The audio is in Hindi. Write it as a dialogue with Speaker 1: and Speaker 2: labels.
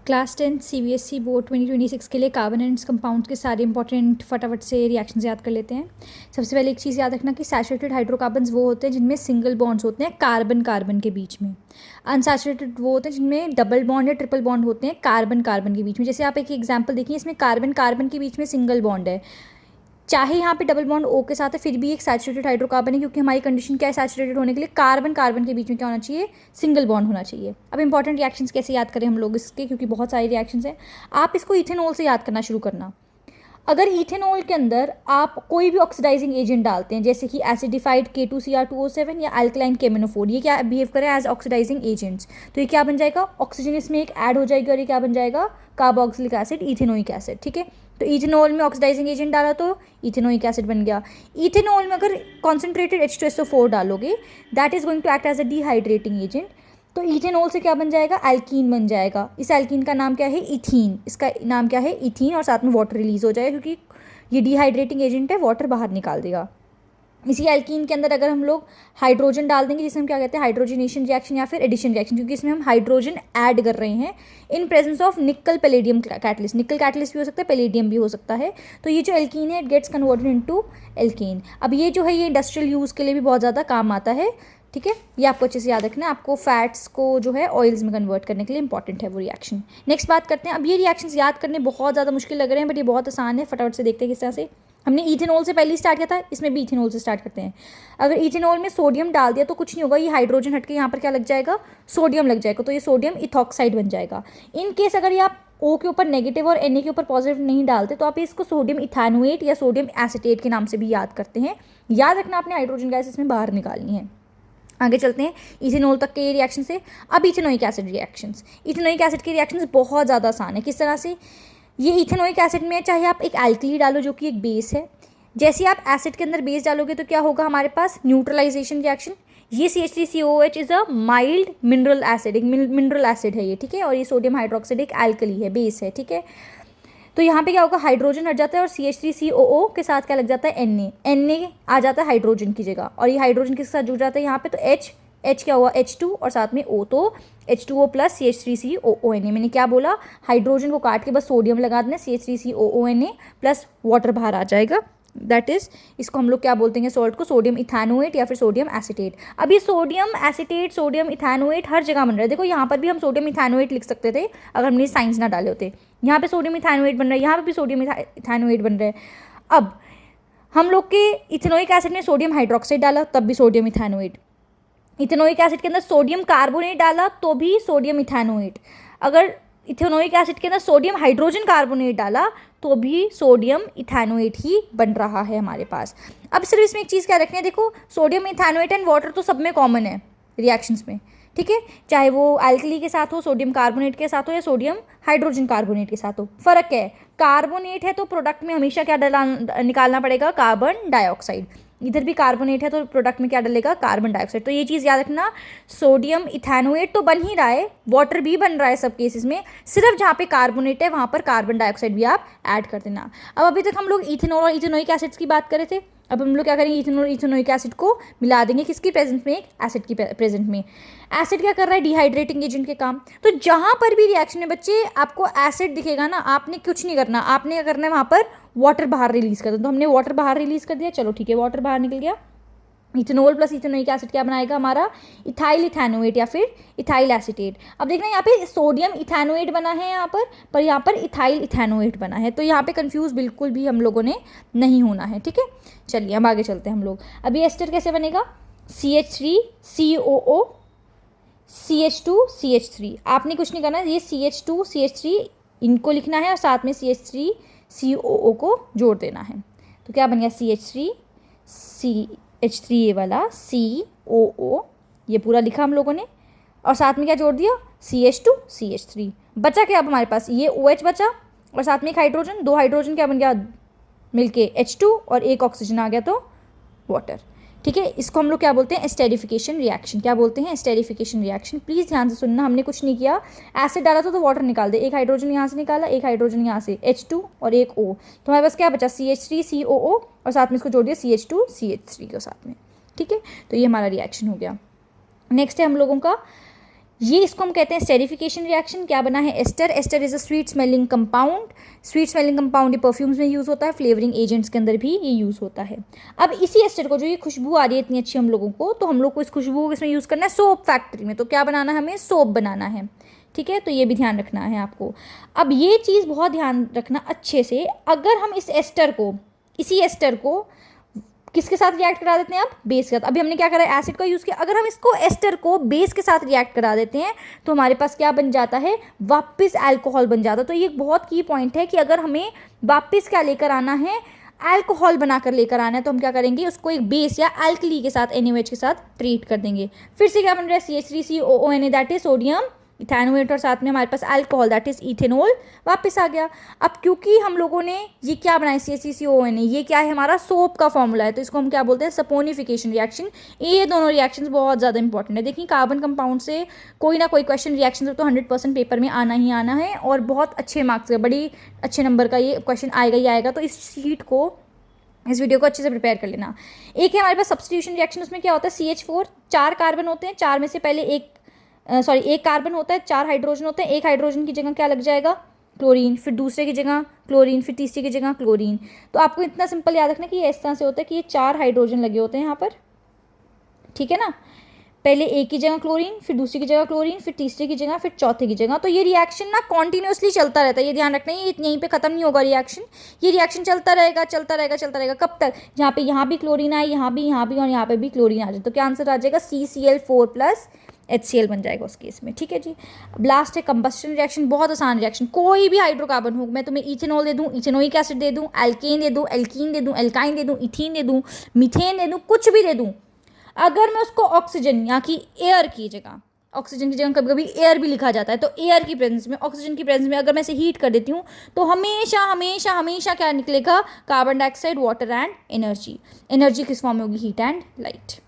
Speaker 1: क्लास 10 CBSE बोर्ड 2026 के लिए कार्बन एंड कंपाउंड्स के सारे इंपॉर्टेंट फटाफट से रिएक्शंस याद कर लेते हैं। सबसे पहले एक चीज़ याद रखना कि सैचुरेटेड हाइड्रोकार्बन्स वो होते हैं जिनमें सिंगल बॉन्ड्स होते हैं कार्बन कार्बन के बीच में। अनसैचुरेटेड वो होते हैं जिनमें डबल बॉन्ड या ट्रिपल बॉन्ड होते हैं कार्बन कार्बन के बीच में। जैसे आप एक एग्जाम्पल देखिए, इसमें कार्बन कार्बन के बीच में सिंगल बॉन्ड है, चाहे यहाँ पे डबल बॉन्ड O के साथ है फिर भी एक सैचुरेटेड हाइड्रोकार्बन है, क्योंकि हमारी कंडीशन क्या है, सैचुरेटेड होने के लिए कार्बन कार्बन के बीच में क्या होना चाहिए, सिंगल बॉन्ड होना चाहिए। अब इंपॉर्टेंट रिएक्शंस कैसे याद करें हम लोग इसके, क्योंकि बहुत सारे रिएक्शंस हैं। आप इसको इथेनॉल से याद करना शुरू करना। अगर इथेनॉल के अंदर आप कोई भी ऑक्सीडाइजिंग एजेंट डालते हैं, जैसे कि एसिडिफाइड K2Cr2O7 या अल्कलाइन KMnO4, ये क्या बिहेव करें एज ऑक्सीडाइजिंग एजेंट्स, तो ये क्या बन जाएगा, ऑक्सीजन इसमें एक ऐड हो जाएगी और ये क्या बन जाएगा, कार्बोक्सिलिक एसिड, इथेनोइक एसिड। ठीक है, तो इथेनॉल में ऑक्सीडाइजिंग एजेंट डाला तो इथेनोइक एसिड बन गया। इथेनॉल में अगर कॉन्सेंट्रेटेड H2SO4 डालोगे, that is going to act as a dehydrating agent, तो इथेनॉल से क्या बन जाएगा, एल्कीन बन जाएगा। इस एल्कीन का नाम क्या है, इथीन। इसका नाम क्या है, इथीन, और साथ में वाटर रिलीज हो जाएगा क्योंकि ये डिहाइड्रेटिंग एजेंट है, वाटर बाहर निकाल देगा। इसी एल्कीन के अंदर अगर हम लोग हाइड्रोजन डाल देंगे, जिसे हम क्या कहते हैं, हाइड्रोजनेशन रिएक्शन या फिर एडिशन रिएक्शन, क्योंकि इसमें हम हाइड्रोजन ऐड कर रहे हैं इन प्रेजेंस ऑफ निकल पैलेडियम कैटलिस्ट। निकल कैटलिस्ट भी हो सकता है, पैलेडियम भी हो सकता है। तो ये जो एल्कीन है, it gets converted into alkane. अब ये जो है, ये इंडस्ट्रियल यूज़ के लिए भी बहुत ज़्यादा काम आता है। ठीक है, ये आपको अच्छे से याद रखना है। आपको फैट्स को जो है ऑयल्स में कन्वर्ट करने के लिए इंपॉर्टेंट है वो रिएक्शन। नेक्स्ट बात करते हैं। अब ये रिएक्शंस याद करने बहुत ज़्यादा मुश्किल लग रहे हैं, बट ये बहुत आसान है। फटाफट से देखते हैं किस तरह से। हमने इथेनॉल से पहले स्टार्ट किया था, इसमें भी इथेनॉल से स्टार्ट करते हैं। अगर इथेनॉल में सोडियम डाल दिया तो कुछ नहीं होगा, ये हाइड्रोजन हटके यहाँ पर क्या लग जाएगा, सोडियम लग जाएगा, तो ये सोडियम इथॉक्साइड बन जाएगा। इन केस अगर ये आप O के ऊपर नेगेटिव और Na के ऊपर पॉजिटिव नहीं डालते, तो आप इसको सोडियम इथैनोएट या सोडियम एसीटेट के नाम से भी याद करते हैं। याद रखना, आपने हाइड्रोजन गैस इसमें बाहर निकालनी है। आगे चलते हैं इथेनॉल तक के रिएक्शन से। अब ethanoic acid reactions. Ethanoic acid के रिएक्शंस बहुत ज़्यादा आसान है। किस तरह से, ये इथेनोइक एसिड में चाहे आप एक एल्कली डालो जो कि एक बेस है, जैसे आप एसिड के अंदर बेस डालोगे तो क्या होगा हमारे पास, न्यूट्रलाइजेशन रिएक्शन। ये CH3COOH is a mild mineral acid, एक मिनरल एसिड है ये। ठीक है, और ये सोडियम हाइड्रोक्साइड एक एल्कली है, बेस है। ठीक है, तो यहाँ पे क्या होगा, हाइड्रोजन हट जाता है और CH3COO के साथ क्या लग जाता है, Na आ जाता है हाइड्रोजन की जगह, और ये हाइड्रोजन किसके साथ जुड़ जाता है यहाँ पे, तो H क्या हुआ, H2 और साथ में O, तो H2O प्लस CH3COONA। मैंने क्या बोला, हाइड्रोजन को काट के बस सोडियम लगा देना, CH3COONA प्लस वाटर बाहर आ जाएगा। दैट इज़, इसको हम लोग क्या बोलते हैं, सॉल्ट को सोडियम इथैनोएट या फिर सोडियम एसीटेट। अब ये सोडियम एसीटेट, सोडियम इथैनोएट हर जगह बन रहा है। देखो यहाँ पर भी हम सोडियम इथैनोएट लिख सकते थे अगर हमने साइंस ना डाले होते। यहाँ पे सोडियम इथैनोएट बन रहा है, यहाँ पे भी सोडियम इथैनोएट बन रहा है। अब हम लोग के इथेनोइक एसिड में सोडियम हाइड्रोक्साइड डाला तब भी सोडियम इथैनोएट, इथेनोइक एसिड के अंदर सोडियम कार्बोनेट डाला तो भी सोडियम इथैनोएट, अगर इथेनोइक एसिड के अंदर सोडियम हाइड्रोजन कार्बोनेट डाला तो भी सोडियम इथैनोएट ही बन रहा है हमारे पास। अब सिर्फ इसमें एक चीज़ क्या रखनी है, देखो सोडियम इथैनोएट एंड वाटर तो सब में कॉमन है रिएक्शंस में। ठीक है, चाहे वो एल्कली के साथ हो, सोडियम कार्बोनेट के साथ हो, या सोडियम हाइड्रोजन कार्बोनेट के साथ हो। फ़र्क है, कार्बोनेट है तो प्रोडक्ट में हमेशा क्या निकालना पड़ेगा, कार्बन डाइऑक्साइड। इधर भी कार्बोनेट है तो प्रोडक्ट में क्या डलेगा, कार्बन डाइऑक्साइड। तो ये चीज़ याद रखना, सोडियम इथैनोएट तो बन ही रहा है, वाटर भी बन रहा है सब केसेस में, सिर्फ जहाँ पे कार्बोनेट है वहाँ पर कार्बन डाइऑक्साइड भी आप ऐड कर देना। अब अभी तक हम लोग इथेनॉल और इथेनोइक एसिड्स की बात कर रहे थे। अब हम लोग क्या करेंगे, इथेनॉल और इथेनोइक एसिड को मिला देंगे किसकी प्रेजेंट में, एक एसिड की प्रेजेंट में। एसिड क्या कर रहा है, डिहाइड्रेटिंग एजेंट के काम। तो जहाँ पर भी रिएक्शन में बच्चे आपको एसिड दिखेगा ना, आपने कुछ नहीं करना, आपने क्या करना है, वहाँ पर वाटर बाहर रिलीज कर दो। तो हमने वाटर बाहर रिलीज कर दिया, चलो ठीक है, वाटर बाहर निकल गया। इथेनॉल प्लस इथेनोइक एसिड क्या बनाएगा हमारा, इथाइल इथैनोएट या फिर इथाइल एसीटेट। अब देखना यहाँ पे सोडियम इथैनोएट बना है यहाँ पर यहाँ पर इथाइल इथैनोएट बना है, तो यहाँ पे कंफ्यूज बिल्कुल भी हम लोगों ने नहीं होना है। ठीक है, चलिए अब आगे चलते हैं हम लोग। अभी एस्टर कैसे बनेगा, CH3COO CH2CH3। आपने कुछ नहीं करना, ये CH2CH3 इनको लिखना है और साथ में CH3COO को जोड़ देना है। तो क्या बन गया, CH3 ये वाला COO, ये पूरा लिखा हम लोगों ने, और साथ में क्या जोड़ दिया, CH2CH3। बचा क्या अब हमारे पास, ये OH बचा और साथ में एक हाइड्रोजन, दो हाइड्रोजन क्या बन गया मिलके H2 और एक ऑक्सीजन आ गया तो वाटर। ठीक है, इसको हम लोग क्या बोलते हैं, एस्टेरिफिकेशन रिएक्शन। क्या बोलते हैं, एस्टेरिफिकेशन रिएक्शन। प्लीज़ ध्यान से सुनना, हमने कुछ नहीं किया, एसिड डाला तो वाटर निकाल दे, एक हाइड्रोजन यहाँ से निकाला, एक हाइड्रोजन यहाँ से, H2 और एक O, तो हमारे पास क्या बचा, CH3COO और साथ में इसको जोड़ दिया CH2CH3 के साथ में। ठीक है, तो ये हमारा रिएक्शन हो गया। नेक्स्ट है हम लोगों का ये इसको हम कहते हैं स्टेरिफिकेशन रिएक्शन। क्या बना है ester. Ester is a sweet smelling compound. Sweet smelling compound ये परफ्यूम्स में यूज़ होता है, फ्लेवरिंग एजेंट्स के अंदर भी ये यूज़ होता है। अब इसी एस्टर को, जो ये खुशबू आ रही है इतनी अच्छी हम लोगों को, तो हम लोग को इस खुशबू को इसमें यूज़ करना है सोप फैक्ट्री में। तो क्या बनाना है हमें, सोप बनाना है। ठीक है, तो ये भी ध्यान रखना है आपको। अब ये चीज़ बहुत ध्यान रखना अच्छे से, अगर हम इस एस्टर को, इसी एस्टर को किसके साथ रिएक्ट करा देते हैं, अब बेस के साथ। अभी हमने क्या करा, एसिड का यूज़ किया। अगर हम इसको एस्टर को बेस के साथ रिएक्ट करा देते हैं तो हमारे पास क्या बन जाता है, वापस अल्कोहल बन जाता है। तो ये एक बहुत की पॉइंट है कि अगर हमें वापस क्या लेकर आना है, अल्कोहल बनाकर लेकर आना है, तो हम क्या करेंगे, उसको एक बेस या अल्कली के साथ, NaOH के साथ ट्रीट कर देंगे। फिर से क्या बन रहा है, CH3COONA, that is sodium ethanoate, और साथ में हमारे पास अल्कोहल दैट इज इथेनॉल वापस आ गया। अब क्योंकि हम लोगों ने ये क्या बनाया, CH3COONA, ये क्या है, हमारा सोप का फॉर्मूला है, तो इसको हम क्या बोलते हैं, सपोनिफिकेशन रिएक्शन। ये दोनों रिएक्शंस बहुत ज़्यादा इंपॉर्टेंट है। देखिए कार्बन कंपाउंड से कोई ना कोई क्वेश्चन रिएक्शन तो 100% पेपर में आना ही आना है, और बहुत अच्छे मार्क्स का, बड़ी अच्छे नंबर का ये क्वेश्चन आएगा ही आएगा। तो इस शीट को, इस वीडियो को अच्छे से प्रिपेयर कर लेना। एक है हमारे पास सब्स्टिट्यूशन रिएक्शन, उसमें क्या होता है, CH4, 4 कार्बन होते हैं, 4 में से पहले एक कार्बन होता है, 4 हाइड्रोजन होते हैं। एक हाइड्रोजन की जगह क्या लग जाएगा, क्लोरीन, फिर दूसरे की जगह क्लोरीन, फिर तीसरे की जगह क्लोरीन। तो आपको इतना सिंपल याद रखना कि ये इस तरह से होता है कि ये 4 हाइड्रोजन लगे होते हैं यहाँ पर, ठीक है ना। पहले एक की जगह क्लोरीन, फिर दूसरी की जगह क्लोरीन, फिर तीसरे की जगह, फिर चौथे की जगह। तो ये रिएक्शन ना कॉन्टिन्यूसली चलता रहता है, ये ध्यान रखना है, ये यहीं पे खत्म नहीं होगा रिएक्शन। ये रिएक्शन चलता रहेगा, चलता रहेगा, चलता रहेगा। कब तक, जहाँ पे यहाँ भी क्लोरीन आए, यहाँ भी और यहाँ पे भी क्लोरीन आ जाए। तो क्या आंसर आ जाएगा, CCl4 + HCl बन जाएगा उस केस में, ठीक है जी। अब लास्ट है कंबस्शन रिएक्शन, बहुत आसान रिएक्शन। कोई भी हाइड्रोकार्बन हो, मैं तुम्हें इथेनॉल दे दूँ, इथेनोइक एसिड दे दूँ, एल्केन दे दूँ, एल्कीन दे दूँ, एल्काइन दे दूँ, इथीन दे दूँ, मीथेन दे दूँ, कुछ भी दे दूँ, अगर मैं उसको ऑक्सीजन या कि एयर की जगह, ऑक्सीजन की जगह कभी कभी एयर भी लिखा जाता है, तो एयर की प्रेजेंस में, ऑक्सीजन की प्रेजेंस में अगर मैं इसे हीट कर देती हूँ तो हमेशा हमेशा हमेशा क्या निकलेगा, carbon dioxide, water and energy. Energy किस फॉर्म में होगी, हीट एंड लाइट।